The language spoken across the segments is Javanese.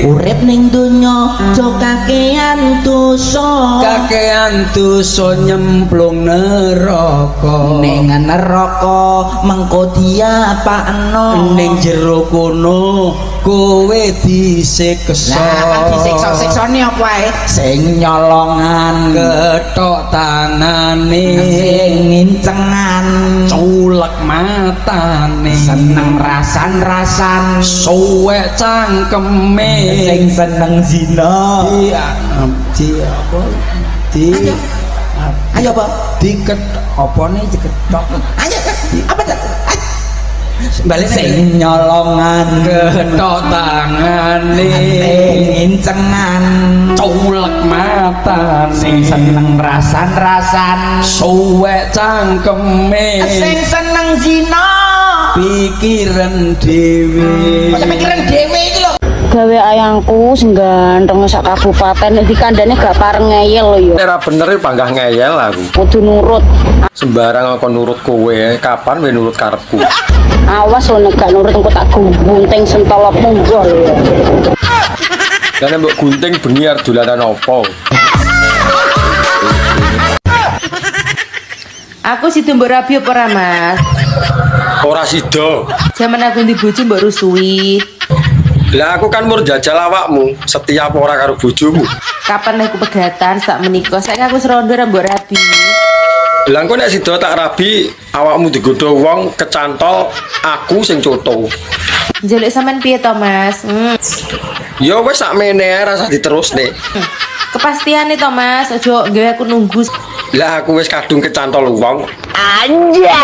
urip ning donya aja kakean dosa nyemplung neraka ning neraka mengko diapakno ning jero kono kowe disiksa disiksa-siksane apa ae sing nyolongan kethok tangane sing ngincengan culek matane seneng rasan-rasan suwek cangkeme sing seneng zina ayo apa diket opone diketok ayo apa tuh balik sing nyolongan kethok tangane ngincengan culek mata sing seneng rasan-rasan suwek cangkeme sing seneng zina pikiran dhewe pikiran dhewe iki lho gawe ayangku sing ganteng sak kabupaten di kandhane gak pareng ngeyel lho ya ora bener panggah ngeyel aku kudu nurut sembarang aku nurut kowe kapan kowe nurut karepku awas lo nek gak nurut engko tak gunting sentolopmu gol ya dan mbok gunting bengi arep dolanan opo aku sido mbok rabi apa ora Mas ora sida jaman aku ndi bojo mbok rusui lah aku kan mur jajal awakmu setiap ora karo bojomu kapan aku pegatan sak menika saiki aku serondo ra mbok rabi lah engko nek sida tak rabi awakmu digodho wong kecantol aku sing coto njaluk sampean piye to Mas ya wis sakmene ae rasa diterusne kepastiane to Mas aja gawe aku nunggu lah aku wis kadung kecantol wong anja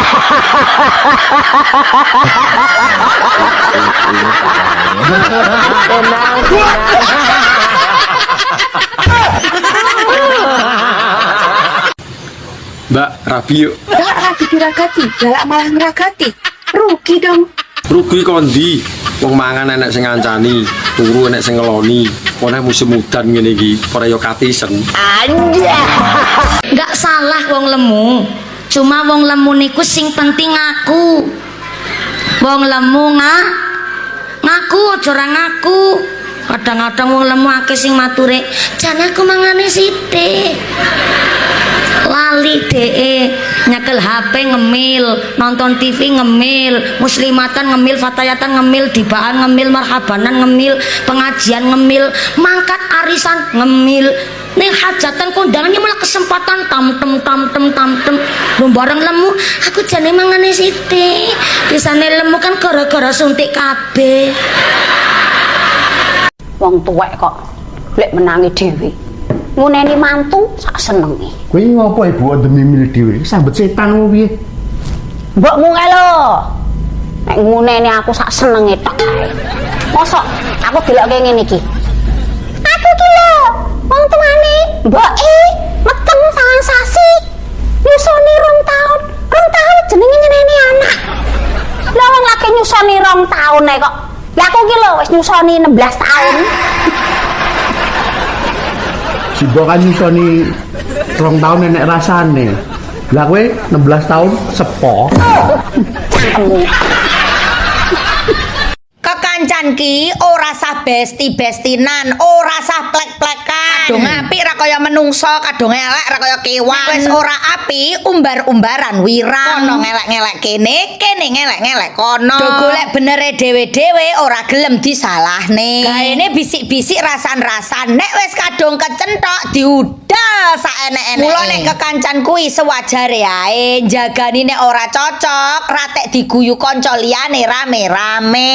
Mbak rabi yuk galak rabi diragati galak malah ngeragati rugi dong rugi kondi wong mangan enek sing ngancani turu enek sing ngeloni ora musim udan ngene iki ora yo katisen Nggak salah wong lemu cuma wong lemu niku sing penting ngaku wong lemu ngaku aja ora ngaku kadang-kadang wong lemu akeh sing mature jan aku mangane sithik lali dee nyekel HP ngemil nonton TV ngemil muslimatan ngemil fatayatan ngemil dibaan ngemil marhabanan ngemil pengajian ngemil mangkat arisan ngemil ning hajatan kondangannya malah kesempatan tamtem lu bareng lemu aku jane mangane sithik bisane lemu kan gara-gara suntik kabeh wong tuwek kok lek menangi dhewe nguneni mantu sak senenge kuwi ngopo ibu demi mil dhewe sambet setan ngono piye mbokmu kae lho nek nguneni aku sak senenge tok mosok aku delokke ngene iki aku ki lho wong tuane mboke meteng sangang sasi nyusoni 2 tahun jenenge nyeneni anak lha wong laki nyusoni 2 tahun kok ya aku ki lho wis nyusoni 16 tahun Sibo kan nyusoni 2 tahun nenek rasane lah kowe 16 tahun sepo kekancan ki ora sah besti-bestinan ora sah plek-plekan kadung apik ra kaya menungso kadung elek ra kaya kewan wis ora apik umbar-umbaran wirang kono ngelek-ngelek kene ngelek-ngelek kono do golek benere dhewe-dhewe ora gelem disalahne gaene bisik-bisik rasan-rasan nek wis kadung kecentok diudal saenek-eneke mula nek kekancan kuwi sewajare ae jagani nek ora cocok ratek diguyu kanca liyane rame-rame